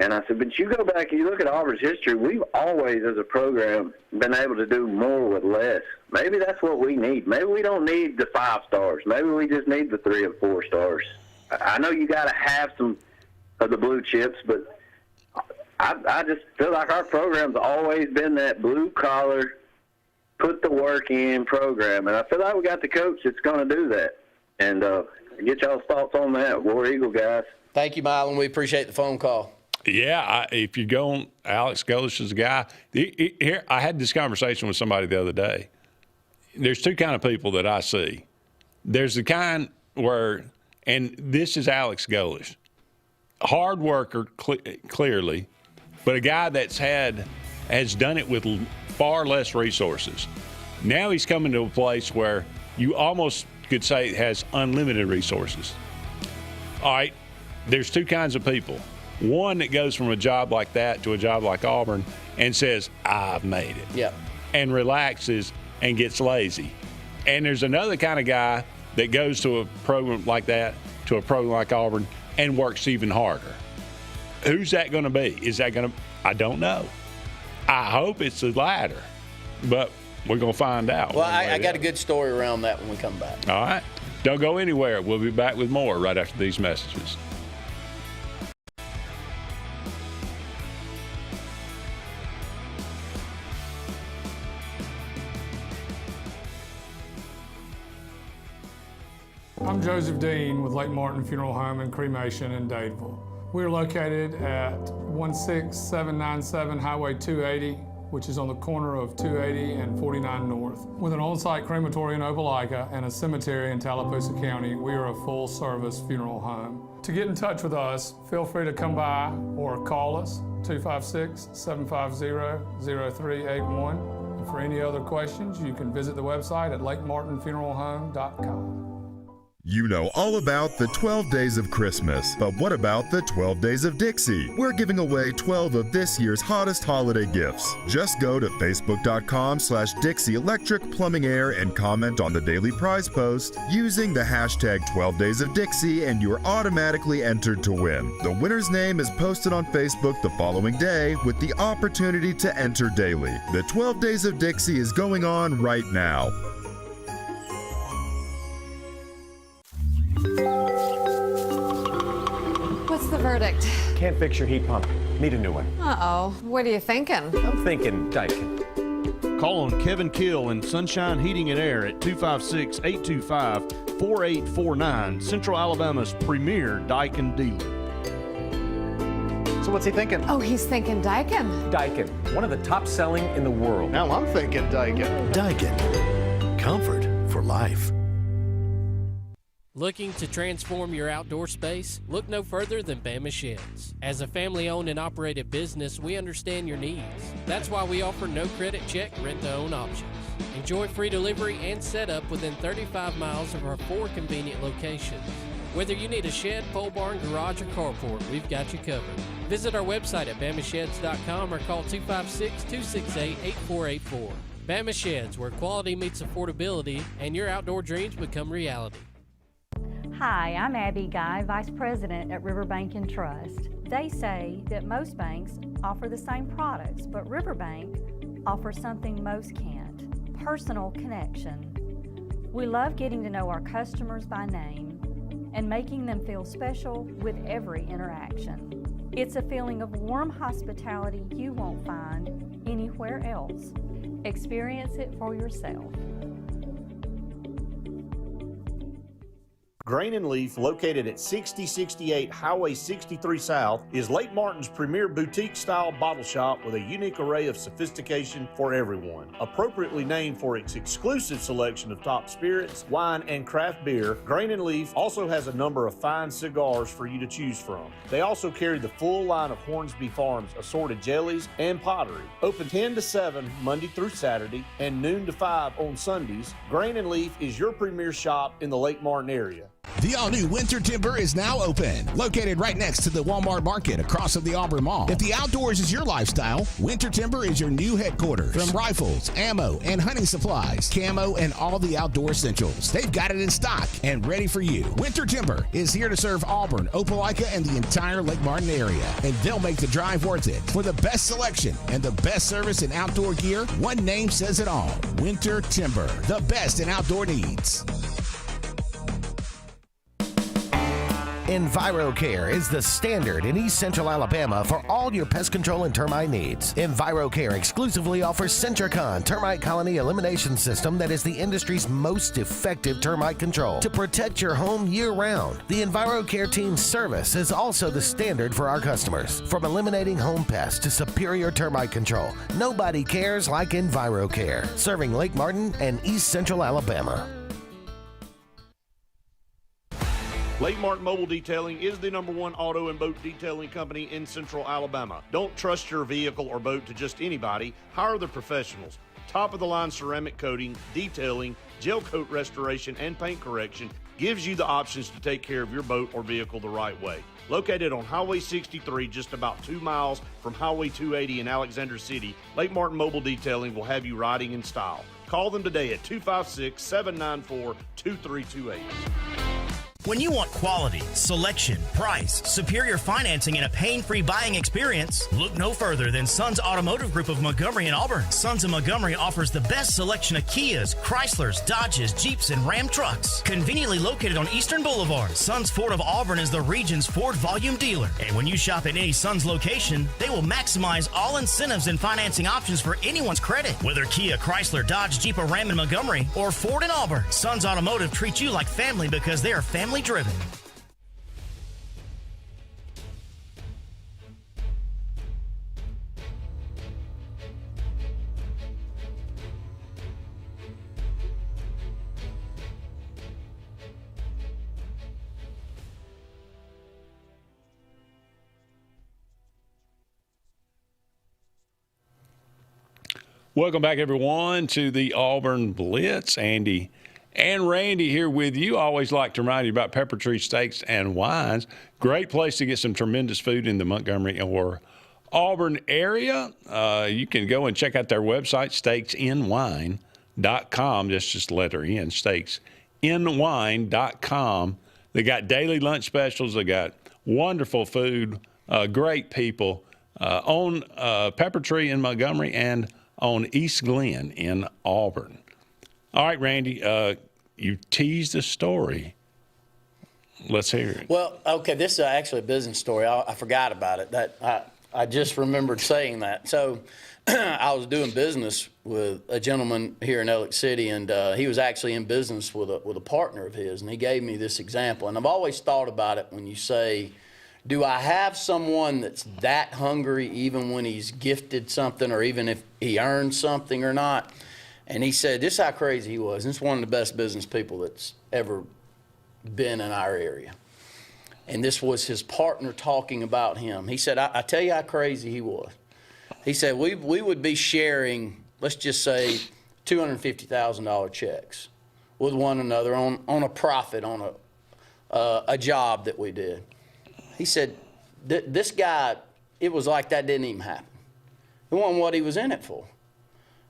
And I said, but you go back and you look at Auburn's history, we've always, as a program, been able to do more with less. Maybe that's what we need. Maybe we don't need the 5 stars. Maybe we just need the 3 or 4 stars. I know you got to have some of the blue chips, but I just feel like our program's always been that blue-collar, put-the-work-in program, and I feel like we got the coach that's going to do that. And get y'all's thoughts on that, War Eagle guys. Thank you, Mylon. We appreciate the phone call. Yeah, if you go on, Alex Golesh is a guy. Here, I had this conversation with somebody the other day. There's two kind of people that I see. There's the kind where, and this is Alex Golesh, hard worker clearly, but a guy has done it with far less resources. Now he's coming to a place where you almost could say it has unlimited resources. All right, there's two kinds of people. One that goes from a job like that to a job like Auburn and says, I've made it. Yeah. And relaxes and gets lazy. And there's another kind of guy that goes to a program like that, to a program like Auburn, and works even harder. Who's that going to be? Is that going to – I don't know. I hope it's the latter, but we're going to find out. Well, I got a good story around that when we come back. All right. Don't go anywhere. We'll be back with more right after these messages. I'm Joseph Dean with Lake Martin Funeral Home and Cremation in Dadeville. We're located at 16797 Highway 280, which is on the corner of 280 and 49 North. With an on-site crematory in Opelika and a cemetery in Tallapoosa County, we are a full-service funeral home. To get in touch with us, feel free to come by or call us, 256-750-0381. And for any other questions, you can visit the website at lakemartinfuneralhome.com. You know all about the 12 Days of Christmas, but what about the 12 Days of Dixie? We're giving away 12 of this year's hottest holiday gifts. Just go to facebook.com/Dixie Electric Plumbing Air and comment on the daily prize post using the hashtag 12 Days of Dixie, and you're automatically entered to win. The winner's name is posted on Facebook the following day with the opportunity to enter daily. The 12 Days of Dixie is going on right now. What's the verdict? Can't fix your heat pump. Need a new one. Uh-oh. What are you thinking? I'm thinking Daikin. Call on Kevin Kill and Sunshine Heating and Air at 256-825-4849, Central Alabama's premier Daikin dealer. So what's he thinking? Oh, he's thinking Daikin. Daikin, one of the top selling in the world. Now I'm thinking Daikin. Daikin. Comfort for life. Looking to transform your outdoor space? Look no further than Bama Sheds. As a family-owned and operated business, we understand your needs. That's why we offer no credit check, rent-to-own options. Enjoy free delivery and setup within 35 miles of our 4 convenient locations. Whether you need a shed, pole barn, garage, or carport, we've got you covered. Visit our website at bamasheds.com or call 256-268-8484. Bama Sheds, where quality meets affordability and your outdoor dreams become reality. Hi, I'm Abby Guy, Vice President at Riverbank and Trust. They say that most banks offer the same products, but Riverbank offers something most can't: personal connection. We love getting to know our customers by name and making them feel special with every interaction. It's a feeling of warm hospitality you won't find anywhere else. Experience it for yourself. Grain and Leaf, located at 6068 Highway 63 South, is Lake Martin's premier boutique-style bottle shop with a unique array of sophistication for everyone. Appropriately named for its exclusive selection of top spirits, wine, and craft beer, Grain and Leaf also has a number of fine cigars for you to choose from. They also carry the full line of Hornsby Farms assorted jellies and pottery. Open 10 to 7 Monday through Saturday and noon to 5 on Sundays, Grain and Leaf is your premier shop in the Lake Martin area. The all-new Winter Timber is now open, located right next to the Walmart Market across from the Auburn Mall. If the outdoors is your lifestyle, Winter Timber is your new headquarters. From rifles, ammo, and hunting supplies, camo, and all the outdoor essentials, they've got it in stock and ready for you. Winter Timber is here to serve Auburn, Opelika, and the entire Lake Martin area, and they'll make the drive worth it. For the best selection and the best service in outdoor gear, one name says it all: Winter Timber, the best in outdoor needs. EnviroCare is the standard in East Central Alabama for all your pest control and termite needs. EnviroCare exclusively offers Centricon termite colony elimination system that is the industry's most effective termite control to protect your home year-round. The EnviroCare team's service is also the standard for our customers. From eliminating home pests to superior termite control, nobody cares like EnviroCare, serving Lake Martin and East Central Alabama. Lake Martin Mobile Detailing is the #1 auto and boat detailing company in Central Alabama. Don't trust your vehicle or boat to just anybody. Hire the professionals. Top-of-the-line ceramic coating, detailing, gel coat restoration, and paint correction gives you the options to take care of your boat or vehicle the right way. Located on Highway 63, just about 2 miles from Highway 280 in Alexander City, Lake Martin Mobile Detailing will have you riding in style. Call them today at 256-794-2328. When you want quality, selection, price, superior financing, and a pain-free buying experience, look no further than Sons Automotive Group of Montgomery and Auburn. Sons of Montgomery offers the best selection of Kias, Chryslers, Dodges, Jeeps, and Ram trucks. Conveniently located on Eastern Boulevard, Sons Ford of Auburn is the region's Ford volume dealer. And when you shop at any Sons location, they will maximize all incentives and financing options for anyone's credit. Whether Kia, Chrysler, Dodge, Jeep, or Ram in Montgomery, or Ford in Auburn, Sons Automotive treats you like family because they are family driven. Welcome back, everyone, to the Auburn Blitz. Andy and Randy here with you. I always like to remind you about Pepper Tree Steaks and Wines. Great place to get some tremendous food in the Montgomery or Auburn area. You can go and check out their website, steaksinwine.com. Just letter N, steaksinwine.com. They got daily lunch specials. They got wonderful food, great people on Pepper Tree in Montgomery and on East Glen in Auburn. All right, Randy, you teased a story. Let's hear it. Well, okay, this is actually a business story. I forgot about it. I just remembered saying that. So I was doing business with a gentleman here in Elliott City, and he was actually in business with a partner of his, and he gave me this example. And I've always thought about it when you say, do I have someone that's that hungry even when he's gifted something or even if he earned something or not? And he said, this is how crazy he was. This is one of the best business people that's ever been in our area. And this was his partner talking about him. He said, I tell you how crazy he was. He said, we would be sharing, let's just say, $250,000 checks with one another on a profit, on a job that we did. He said, this guy, it was like that didn't even happen. It wasn't what he was in it for.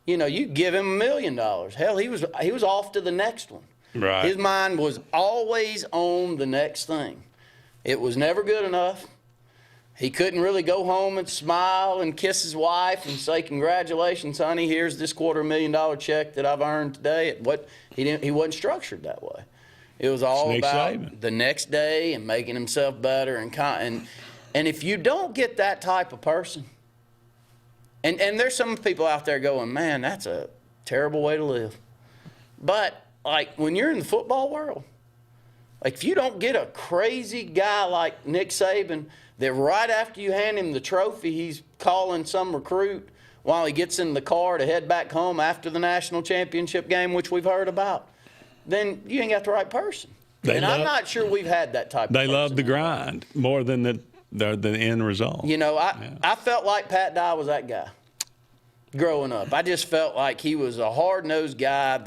You know, you give him $1 million. Hell, he was off to the next one. Right. His mind was always on the next thing. It was never good enough. He couldn't really go home and smile and kiss his wife and say, congratulations, honey, here's this $250,000 check that I've earned today. He wasn't structured that way. It was all about the next day and making himself better. And if you don't get that type of person, and there's some people out there going, man, that's a terrible way to live. But, like, when you're in the football world, like, if you don't get a crazy guy like Nick Saban that right after you hand him the trophy, he's calling some recruit while he gets in the car to head back home after the national championship game, which we've heard about, then you ain't got the right person. I'm not sure we've had that type of person. They love the grind more than the end result. You know, I felt like Pat Dye was that guy growing up. I just felt like he was a hard-nosed guy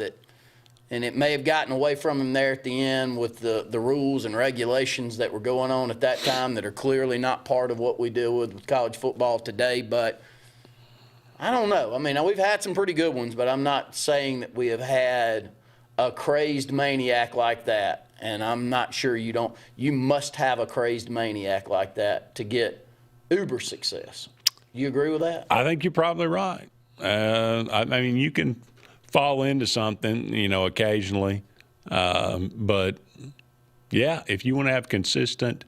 and it may have gotten away from him there at the end with the rules and regulations that were going on at that time that are clearly not part of what we deal with college football today. But I don't know. I mean, we've had some pretty good ones, but I'm not saying that we have had a crazed maniac like that. And I'm not sure you must have a crazed maniac like that to get uber success. You agree with that? I think you're probably right. I mean, you can fall into something, occasionally, but Yeah, if you want to have consistent,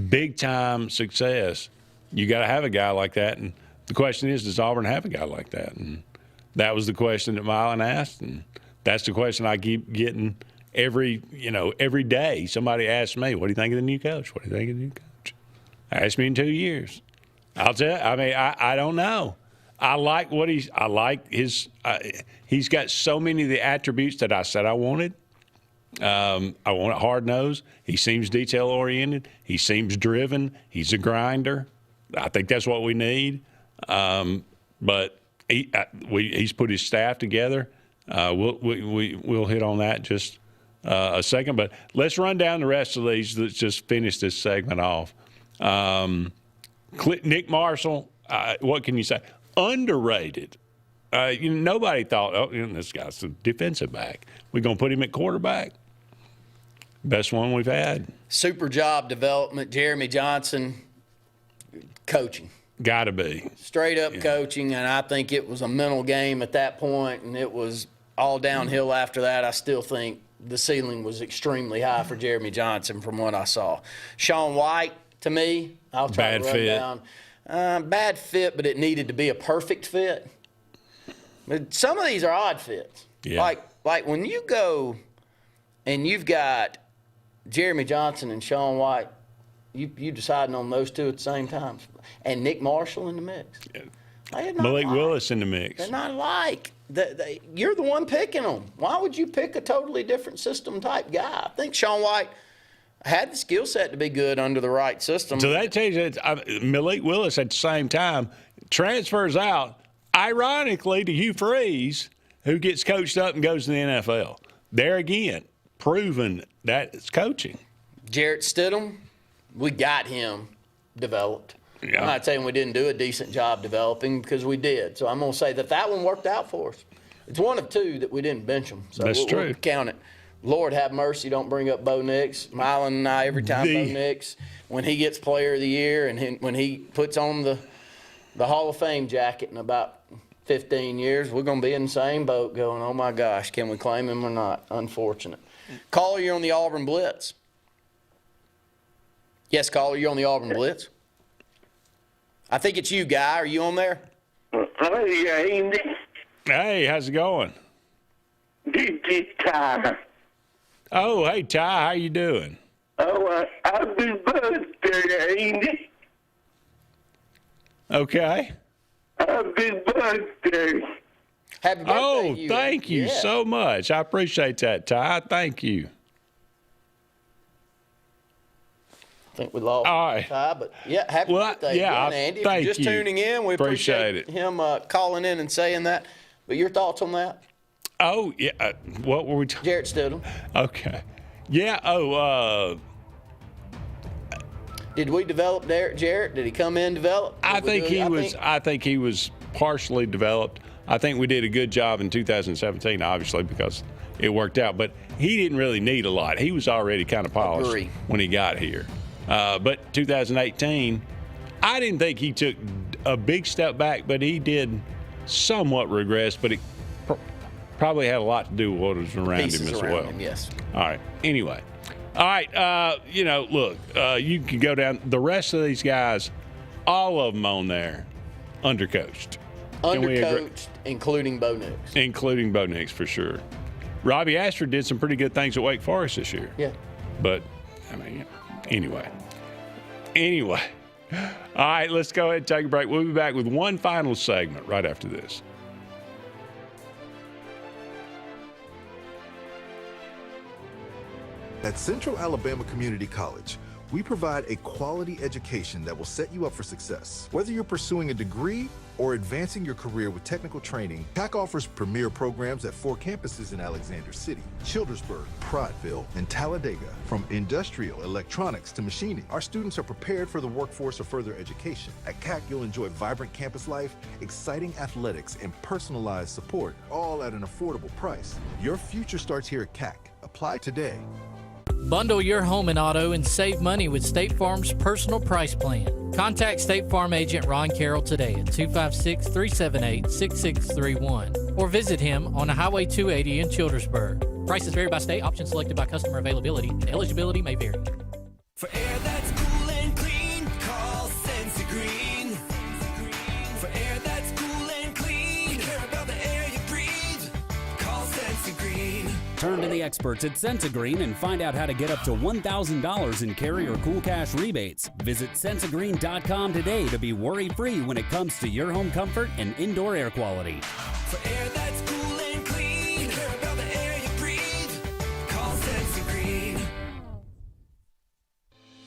big-time success, you got to have a guy like that. And the question is, does Auburn have a guy like that? And that was the question that Milan asked, and that's the question I keep getting every day. Somebody asks me, what do you think of the new coach? What do you think of the new coach? Ask me in 2 years. I'll tell you. I mean, I don't know. I like he's got so many of the attributes that I said I wanted. I want it hard-nosed. He seems detail-oriented. He seems driven. He's a grinder. I think that's what we need. But he's put his staff together. We'll hit on that just a second. But let's run down the rest of these. Let's just finish this segment off. Nick Marshall, what can you say? Underrated. Nobody thought, this guy's a defensive back. We're going to put him at quarterback. Best one we've had. Super job development. Jeremy Johnson, coaching. Got to be. Straight up coaching, and I think it was a mental game at that point, and it was all downhill after that. I still think the ceiling was extremely high for Jeremy Johnson from what I saw. Sean White, to me, I'll try to run down. Bad fit, but it needed to be a perfect fit. But some of these are odd fits. Yeah. Like when you go and you've got Jeremy Johnson and Sean White, you deciding on those two at the same time, and Nick Marshall in the mix. Yeah. Malik Willis in the mix. They're not alike. You're the one picking them. Why would you pick a totally different system type guy? I think Sean White had the skill set to be good under the right system. So that tells you that Malik Willis at the same time transfers out, ironically, to Hugh Freeze, who gets coached up and goes to the NFL. There again, proven that it's coaching. Jarrett Stidham, we got him developed. Yeah. I'm not saying we didn't do a decent job developing because we did. So I'm going to say that one worked out for us. It's one of two that we didn't bench them. So That's true. We'll count it. Lord have mercy, don't bring up Bo Nix. Milan and I, every time Bo Nix, when he gets Player of the Year and when he puts on the Hall of Fame jacket in about 15 years, we're going to be in the same boat going, oh, my gosh, can we claim him or not? Unfortunate. Caller, you're on the Auburn Blitz. Yes, caller, you're on the Auburn Blitz. I think it's you, Guy. Are you on there? Hey, how's it going? Ty. Oh, hey, Ty, how you doing? Oh, happy birthday, Andy. Okay. Happy birthday. Happy birthday. Oh, thank you so much. I appreciate that, Ty. Thank you. I think we lost Ty, but happy birthday again, Andy. Thank If you're just tuning in, we appreciate him calling in and saying that. But your thoughts on that? Oh, yeah. What were we talking? Jarrett Stidham. Okay. Yeah. Did we develop Jarrett? Did he come in developed? I think he was partially developed. I think we did a good job in 2017, obviously, because it worked out. But he didn't really need a lot. He was already kind of polished when he got here. But 2018, I didn't think he took a big step back, but he did somewhat regress. But it probably had a lot to do with what was around him as well. Yes. All right. Anyway. All right. Look, you can go down. The rest of these guys, all of them on there, undercoached. Undercoached, including Bo Nix. Including Bo Nix, for sure. Robbie Ashford did some pretty good things at Wake Forest this year. Yeah. But, anyway. All right, let's go ahead and take a break. We'll be back with one final segment right after this. At Central Alabama Community College, we provide a quality education that will set you up for success. Whether you're pursuing a degree or advancing your career with technical training, CAC offers premier programs at 4 campuses in Alexander City, Childersburg, Prattville, and Talladega. From industrial, electronics to machining, our students are prepared for the workforce or further education. At CAC, you'll enjoy vibrant campus life, exciting athletics, and personalized support, all at an affordable price. Your future starts here at CAC. Apply today. Bundle your home and auto and save money with State Farm's personal price plan. Contact State Farm agent Ron Carroll today at 256-378-6631 or visit him on Highway 280 in Childersburg. Prices vary by state. Options selected by customer availability, and eligibility may vary. For air that's cool and clean, call Sensi Green. For air that's cool and clean, care about the air you breathe, call Sensi Green. Turn to the experts at Sensigreen and find out how to get up to $1,000 in carry or cool cash rebates. Visit Sensigreen.com today to be worry-free when it comes to your home comfort and indoor air quality. For air that's cool and clean, care about the air you breathe, call Sensi Green.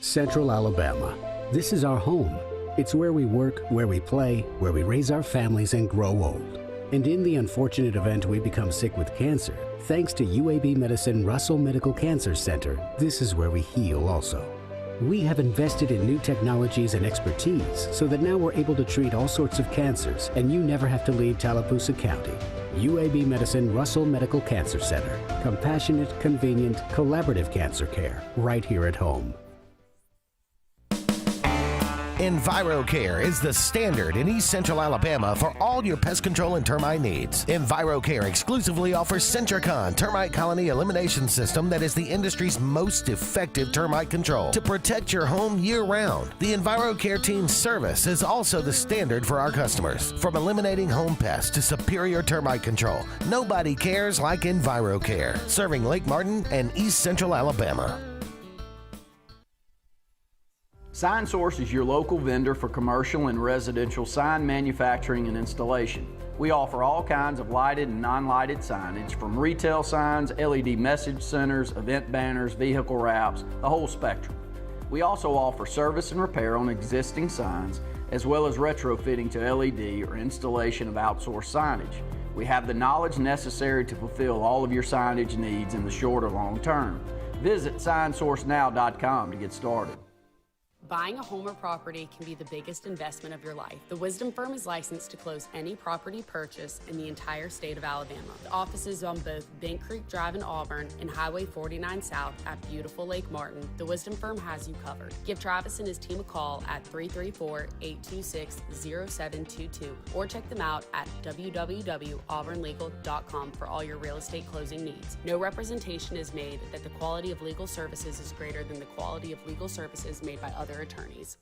Central Alabama. This is our home. It's where we work, where we play, where we raise our families and grow old. And in the unfortunate event we become sick with cancer, thanks to UAB Medicine Russell Medical Cancer Center, this is where we heal also. We have invested in new technologies and expertise so that now we're able to treat all sorts of cancers and you never have to leave Tallapoosa County. UAB Medicine Russell Medical Cancer Center. Compassionate, convenient, collaborative cancer care right here at home. EnviroCare is the standard in East Central Alabama for all your pest control and termite needs. EnviroCare exclusively offers Centricon termite colony elimination system that is the industry's most effective termite control to protect your home year-round. The EnviroCare team's service is also the standard for our customers. From eliminating home pests to superior termite control, nobody cares like EnviroCare. Serving Lake Martin and East Central Alabama. Sign Source is your local vendor for commercial and residential sign manufacturing and installation. We offer all kinds of lighted and non-lighted signage, from retail signs, LED message centers, event banners, vehicle wraps, the whole spectrum. We also offer service and repair on existing signs, as well as retrofitting to LED or installation of outsourced signage. We have the knowledge necessary to fulfill all of your signage needs in the short or long term. Visit signsourcenow.com to get started. Buying a home or property can be the biggest investment of your life. The Wisdom Firm is licensed to close any property purchase in the entire state of Alabama. The offices on both Bent Creek Drive in Auburn and Highway 49 South at beautiful Lake Martin. The Wisdom Firm has you covered. Give Travis and his team a call at 334-826-0722 or check them out at www.auburnlegal.com for all your real estate closing needs. No representation is made that the quality of legal services is greater than the quality of legal services made by other attorneys.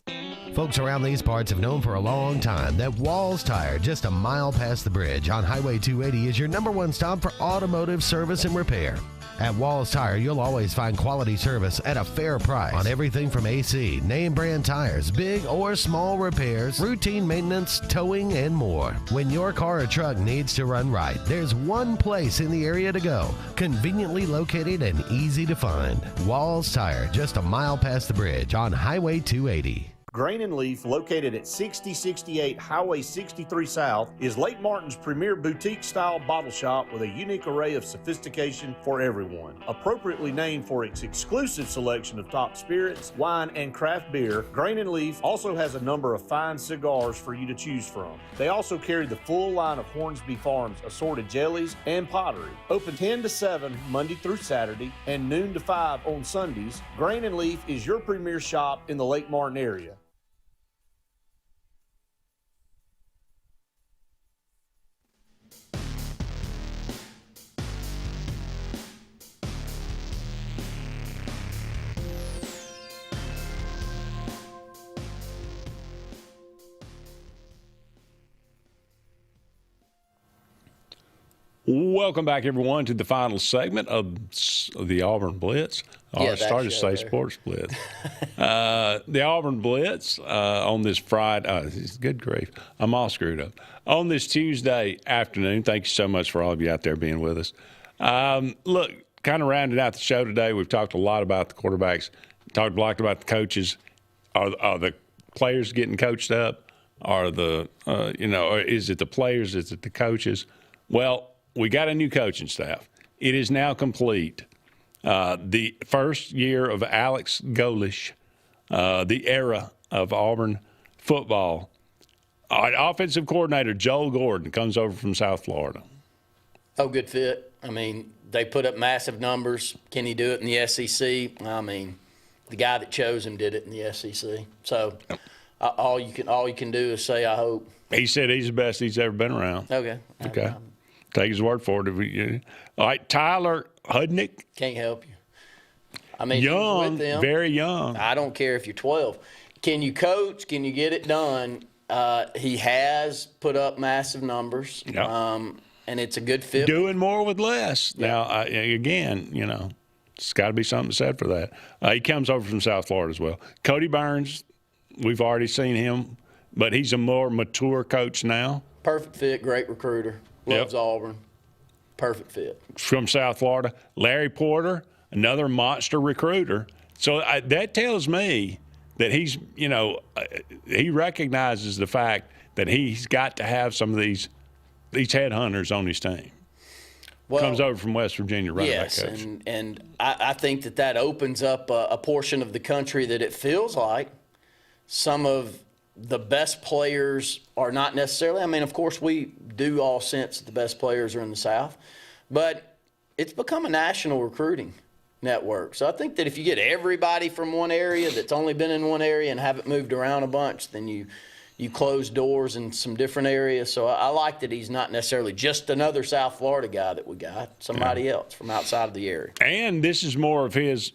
Folks around these parts have known for a long time that Walls Tire, just a mile past the bridge on Highway 280, is your #1 stop for automotive service and repair. At Walls Tire, you'll always find quality service at a fair price on everything from AC, name brand tires, big or small repairs, routine maintenance, towing, and more. When your car or truck needs to run right, there's one place in the area to go, conveniently located and easy to find. Walls Tire, just a mile past the bridge on Highway 280. Grain and Leaf, located at 6068 Highway 63 South, is Lake Martin's premier boutique-style bottle shop with a unique array of sophistication for everyone. Appropriately named for its exclusive selection of top spirits, wine, and craft beer, Grain and Leaf also has a number of fine cigars for you to choose from. They also carry the full line of Hornsby Farms assorted jellies and pottery. Open 10 to 7 Monday through Saturday and noon to 5 on Sundays, Grain and Leaf is your premier shop in the Lake Martin area. Welcome back, everyone, to the final segment of the Auburn Blitz. I started to say Sports Blitz. The Auburn Blitz on this Friday. Good grief. I'm all screwed up. On this Tuesday afternoon, thank you so much for all of you out there being with us. Look, kind of rounding out the show today, we've talked a lot about the quarterbacks, talked a lot about the coaches. Are the players getting coached up? Are the, or is it the players? Is it the coaches? Well, we got a new coaching staff. It is now complete. The first year of Alex Golish, the era of Auburn football. Offensive coordinator Joel Gordon comes over from South Florida. Oh, good fit. I mean, they put up massive numbers. Can he do it in the SEC? I mean, the guy that chose him did it in the SEC. So all you can do is say, I hope. He said he's the best he's ever been around. Okay. Take his word for it. All right, Tyler Hudnick. Can't help you. I mean, young, he was with them. very young. I don't care if you're 12. Can you coach? Can you get it done? He has put up massive numbers, Yep. and it's a good fit. Doing more with less. Yep. Now, again, it's got to be something said for that. He comes over from South Florida as well. Cody Burns, we've already seen him, but he's a more mature coach now. Perfect fit, great recruiter, loves Auburn. Perfect fit. From South Florida. Larry Porter, another monster recruiter. So that tells me that he's, he recognizes the fact that he's got to have some of these headhunters on his team. Well, comes over from West Virginia, right? Yes, and I think that opens up a portion of the country that it feels like some of the best players are not necessarily. I mean, of course, we do all sense that the best players are in the South, but it's become a national recruiting network. So I think that if you get everybody from one area that's only been in one area and haven't moved around a bunch, then you close doors in some different areas. So I like that he's not necessarily just another South Florida guy that we got, somebody else from outside of the area. And this is more of his,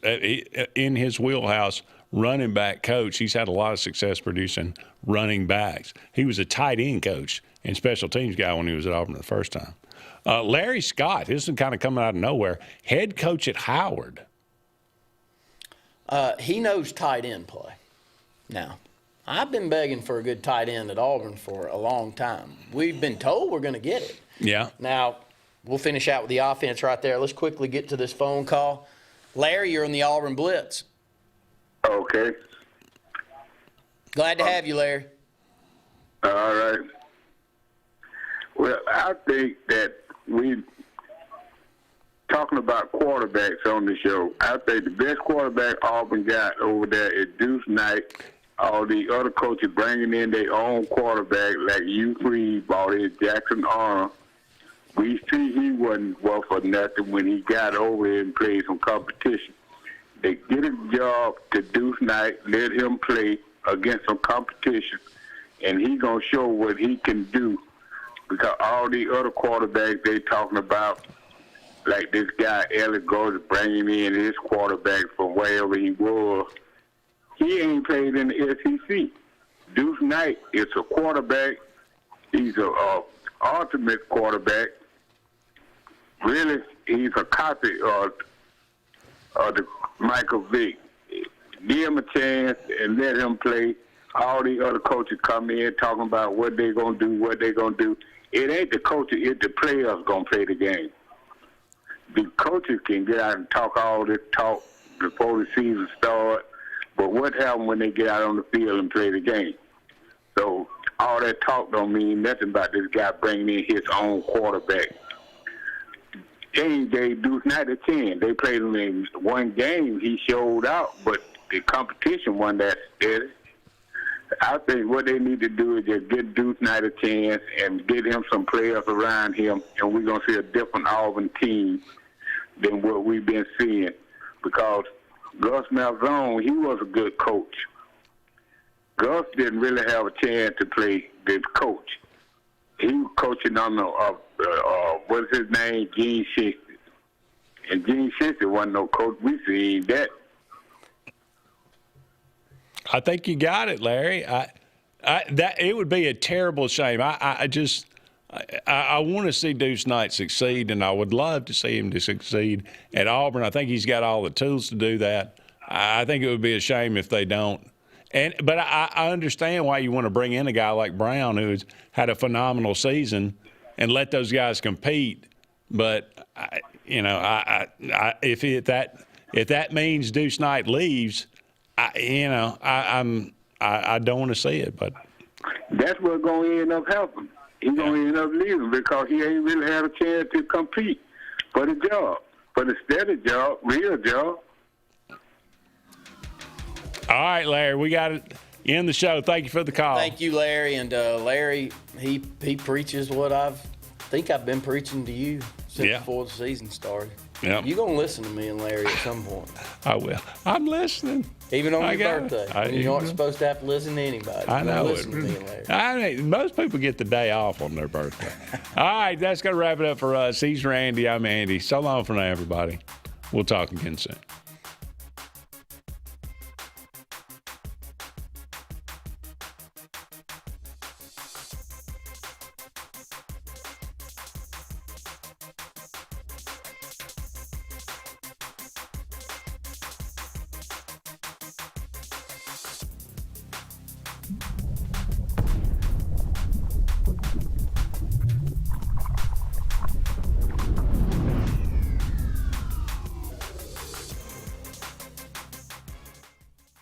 in his wheelhouse, running back coach. He's had a lot of success producing running backs. He was a tight end coach and special teams guy when he was at Auburn the first time. Larry Scott, this is kind of coming out of nowhere, head coach at Howard. He knows tight end play. Now, I've been begging for a good tight end at Auburn for a long time. We've been told we're going to get it. Yeah. Now, we'll finish out with the offense right there. Let's quickly get to this phone call. Larry, you're in the Auburn Blitz. Okay. Glad to have you, Larry. All right. Well, I think that we talking about quarterbacks on the show. I think the best quarterback Auburn got over there is Deuce Knight. All the other coaches bringing in their own quarterback, like Hugh Freeze bought in Jackson Arnold. We see he wasn't worth for nothing when he got over here and played some competition. They get a job to Deuce Knight, let him play against some competition, and he going to show what he can do. Because all the other quarterbacks they talking about, like this guy, Elliott Gordon, bringing in his quarterback from wherever he was, he ain't played in the SEC. Deuce Knight is a quarterback. He's a ultimate quarterback. Really, he's a copy of the Michael Vick. Give him a chance and let him play. All the other coaches come in talking about what they're going to do, It ain't the coaches, it's the players going to play the game. The coaches can get out and talk all this talk before the season starts, but what happens when they get out on the field and play the game? So all that talk don't mean nothing about this guy bringing in his own quarterback. They gave Deuce Knight a 10. They played him in one game. He showed out, but the competition wasn't that steady. I think what they need to do is just get Deuce Knight a chance and get him some players around him, and we're going to see a different Auburn team than what we've been seeing. Because Gus Malzahn, he was a good coach. Gus didn't really have a chance to play this coach. He was coaching on the, what's his name, Gene Shifty. And Gene Shifty wasn't no coach. We seen that. I think you got it, Larry. That it would be a terrible shame. I want to see Deuce Knight succeed, and I would love to see him to succeed at Auburn. I think he's got all the tools to do that. I think it would be a shame if they don't. But I understand why you want to bring in a guy like Brown, who's had a phenomenal season, and let those guys compete. But if that means Deuce Knight leaves, I don't want to see it. But that's what's going to end up happening. He's going to end up leaving because he ain't really had a chance to compete for the job, for the steady job, real job. All right, Larry, we got to end the show. Thank you for the call. Thank you, Larry. And Larry, he preaches what I think I've been preaching to you since before the season started. Yep. You're going to listen to me and Larry at some point. I will. I'm listening. Even on your birthday. You aren't supposed to have to listen to anybody. I know it. Listen to me, Larry. Most people get the day off on their birthday. All right, that's going to wrap it up for us. He's Randy. I'm Andy. So long for now, everybody. We'll talk again soon.